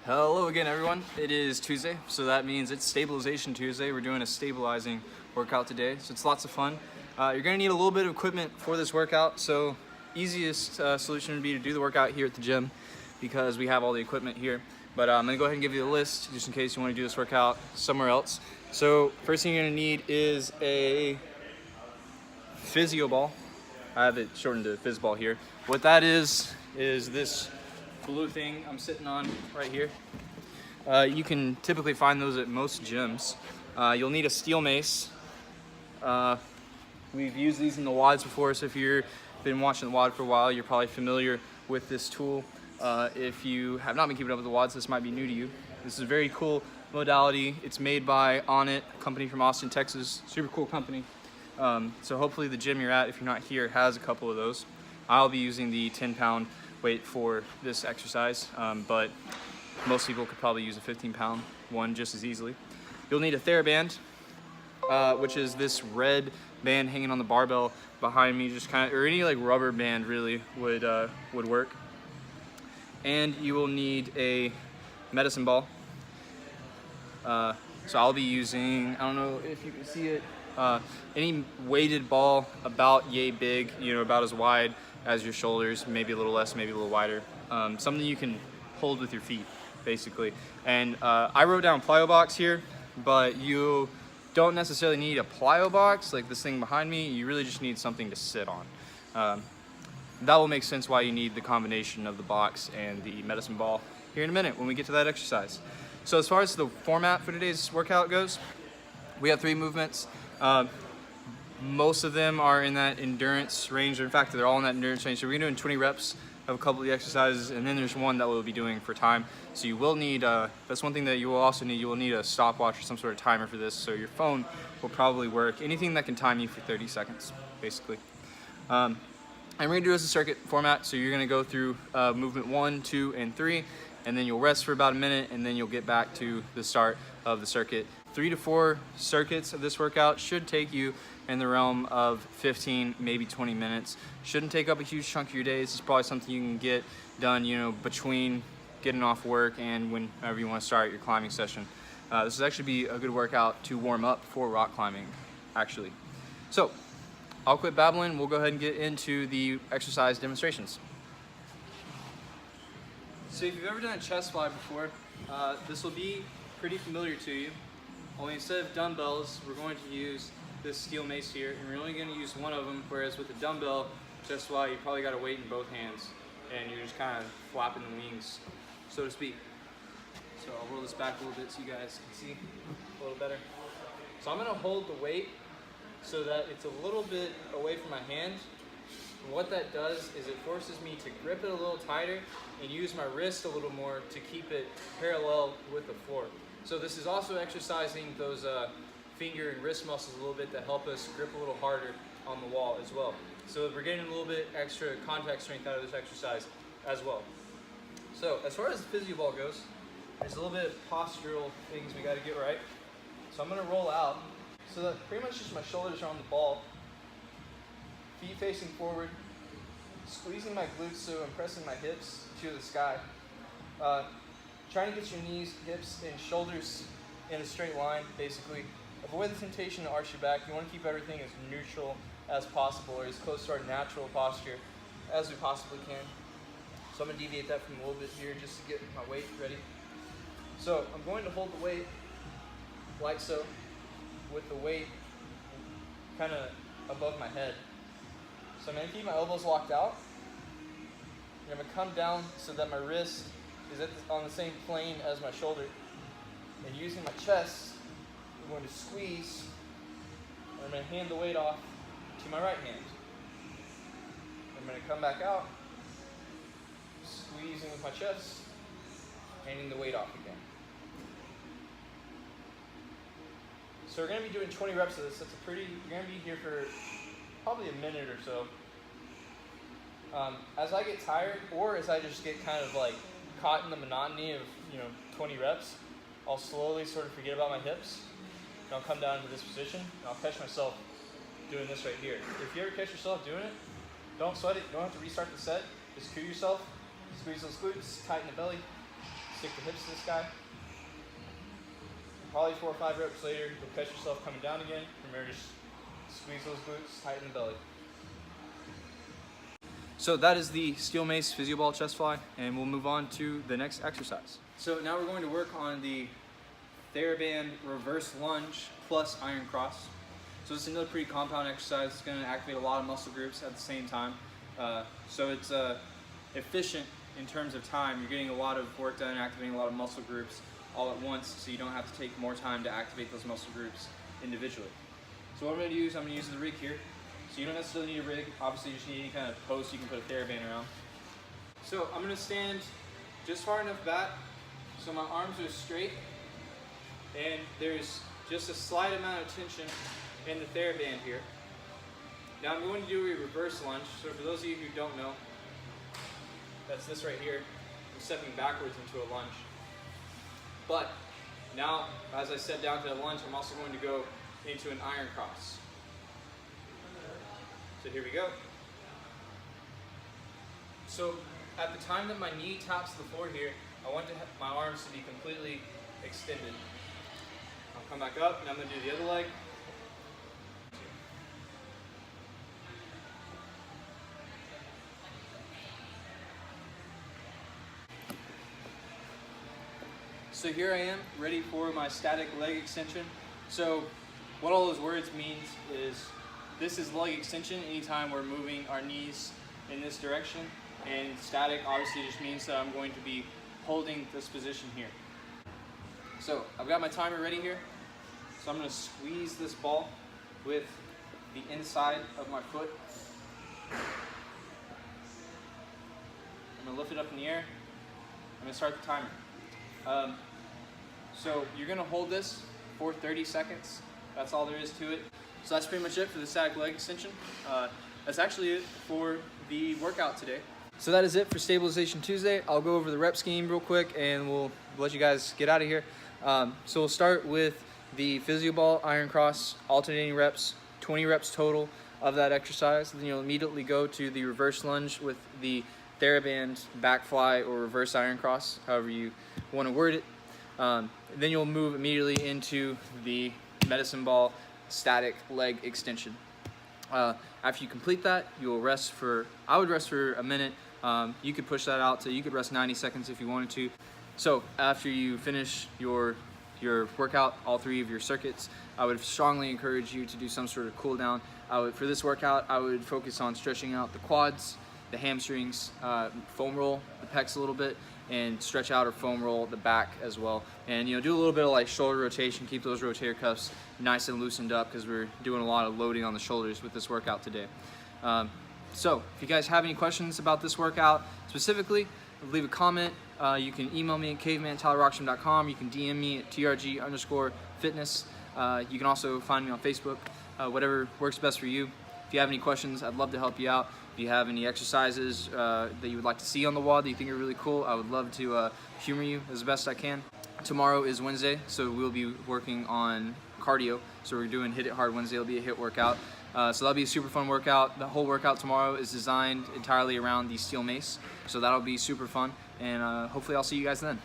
Hello again, everyone. It is Tuesday, so that means it's Stabilization Tuesday. We're doing a stabilizing workout today, so it's lots of fun. You're going to need a little bit of equipment for this workout, so easiest solution would be to do the workout here at the gym because we have all the equipment here. But I'm going to go ahead and give you the list just in case you want to do this workout somewhere else. So first thing you're going to need is a physio ball. I have it shortened to Phys ball here. What that is this blue thing I'm sitting on right here. You can typically find those at most gyms. You'll need a steel mace. We've used these in the WODs before, so if you've been watching the WOD for a while, you're probably familiar with this tool. If you have not been keeping up with the WODs, this might be new to you. This is a very cool modality. It's made by Onnit, a company from Austin, Texas. Super cool company. So hopefully the gym you're at, if you're not here, has a couple of those. I'll be using the 10-pound weight for this exercise, but most people could probably use a 15-pound one just as easily. You'll need a theraband, which is this red band hanging on the barbell behind me, just kind of, or any like rubber band really would work. And you will need a medicine ball. So I'll be using, I don't know if you can see it, any weighted ball about yay big, about as wide as your shoulders, maybe a little less, maybe a little wider. Something you can hold with your feet, basically. And I wrote down plyo box here, but you don't necessarily need a plyo box like this thing behind me. You really just need something to sit on. That will make sense why you need the combination of the box and the medicine ball here in a minute when we get to that exercise. So as far as the format for today's workout goes, we have 3 movements. Most of them are in that endurance range. In fact, they're all in that endurance range. So we're doing 20 reps of a couple of the exercises, and then there's one that we'll be doing for time. So you will need, that's one thing that you will also need, you will need a stopwatch or some sort of timer for this. So your phone will probably work. Anything that can time you for 30 seconds, basically. And we're gonna do it as a circuit format. So you're gonna go through movement 1, 2, and 3, and then you'll rest for about a minute, and then you'll get back to the start of the circuit. 3 to 4 circuits of this workout should take you in the realm of 15, maybe 20 minutes. Shouldn't take up a huge chunk of your day. This is probably something you can get done, between getting off work and whenever you want to start your climbing session. This will actually be a good workout to warm up for rock climbing, actually. So, I'll quit babbling. We'll go ahead and get into the exercise demonstrations. So if you've ever done a chest fly before, this will be pretty familiar to you. Only instead of dumbbells, we're going to use this steel mace here, and we're only going to use one of them, whereas with a dumbbell, chest fly, you probably got a weight in both hands, and you're just kind of flapping the wings, so to speak. So I'll roll this back a little bit so you guys can see a little better. So I'm going to hold the weight so that it's a little bit away from my hand. And what that does is it forces me to grip it a little tighter and use my wrist a little more to keep it parallel with the floor. So this is also exercising those finger and wrist muscles a little bit that help us grip a little harder on the wall as well. So we're getting a little bit extra contact strength out of this exercise as well. So as far as the physio ball goes, there's a little bit of postural things we got to get right. So I'm going to roll out so that pretty much just my shoulders are on the ball, feet facing forward, squeezing my glutes, so I'm pressing my hips to the sky. Trying to get your knees, hips, and shoulders in a straight line, basically. Avoid the temptation to arch your back. You want to keep everything as neutral as possible, or as close to our natural posture as we possibly can. So I'm going to deviate that from a little bit here just to get my weight ready. So I'm going to hold the weight like so, with the weight kind of above my head. So I'm going to keep my elbows locked out. And I'm going to come down so that my wrist is on the same plane as my shoulder. And using my chest, I'm going to squeeze, and I'm going to hand the weight off to my right hand. I'm going to come back out, squeezing with my chest, handing the weight off again. So we're going to be doing 20 reps of this. You're going to be here for probably a minute or so. As I get tired, or as I just get kind of like caught in the monotony of 20 reps, I'll slowly sort of forget about my hips, and I'll come down into this position, and I'll catch myself doing this right here. If you ever catch yourself doing it, don't sweat it. You don't have to restart the set. Just cue yourself, squeeze those glutes, tighten the belly, stick the hips to the sky. Probably 4 or 5 reps later, you'll catch yourself coming down again. Remember, just squeeze those glutes, tighten the belly. So that is the steel mace physio ball chest fly, and we'll move on to the next exercise. So now we're going to work on the theraband reverse lunge plus iron cross. So this is another pretty compound exercise. It's going to activate a lot of muscle groups at the same time. So it's efficient in terms of time. You're getting a lot of work done, activating a lot of muscle groups all at once, so you don't have to take more time to activate those muscle groups individually. So what I'm going to use, I'm going to use the rig here. So you don't necessarily need a rig. Obviously, you just need any kind of post you can put a theraband around. So I'm going to stand just far enough back so my arms are straight, and there's just a slight amount of tension in the theraband here. Now I'm going to do a reverse lunge. So for those of you who don't know, that's this right here. I'm stepping backwards into a lunge. But now, as I step down to the lunge, I'm also going to go into an iron cross. So here we go. So at the time that my knee taps the floor here, I want my arms to be completely extended. I'll come back up, and I'm going to do the other leg. So here I am, ready for my static leg extension. So what all those words means is this is leg extension anytime we're moving our knees in this direction, and static obviously just means that I'm going to be holding this position here. So I've got my timer ready here. So I'm going to squeeze this ball with the inside of my foot. I'm going to lift it up in the air. I'm going to start the timer. So you're going to hold this for 30 seconds. That's all there is to it. So that's pretty much it for the static leg extension. That's actually it for the workout today. So that is it for Stabilization Tuesday. I'll go over the rep scheme real quick and we'll let you guys get out of here. So we'll start with the physio ball iron cross, alternating reps, 20 reps total of that exercise. Then you'll immediately go to the reverse lunge with the theraband back fly or reverse iron cross, however you want to word it. Then you'll move immediately into the medicine ball static leg extension. After you complete that, you'll rest for, I would rest for a minute. You could push that out, so you could rest 90 seconds if you wanted to. So after you finish your workout, all 3 of your circuits, I would strongly encourage you to do some sort of cool down. For this workout, I would focus on stretching out the quads, the hamstrings, foam roll the pecs a little bit, and stretch out or foam roll the back as well. And do a little bit of like shoulder rotation, keep those rotator cuffs nice and loosened up because we're doing a lot of loading on the shoulders with this workout today. So if you guys have any questions about this workout specifically, leave a comment. You can email me at caveman@tylerrockstrom.com. You can DM me at trg_fitness. You can also find me on Facebook, whatever works best for you. If you have any questions, I'd love to help you out. If you have any exercises that you would like to see on the WOD that you think are really cool, I would love to humor you as best I can. Tomorrow is Wednesday, so we'll be working on cardio. So we're doing Hit It Hard Wednesday. It'll be a HIIT workout. So that'll be a super fun workout. The whole workout tomorrow is designed entirely around the steel mace. So that'll be super fun, and hopefully I'll see you guys then.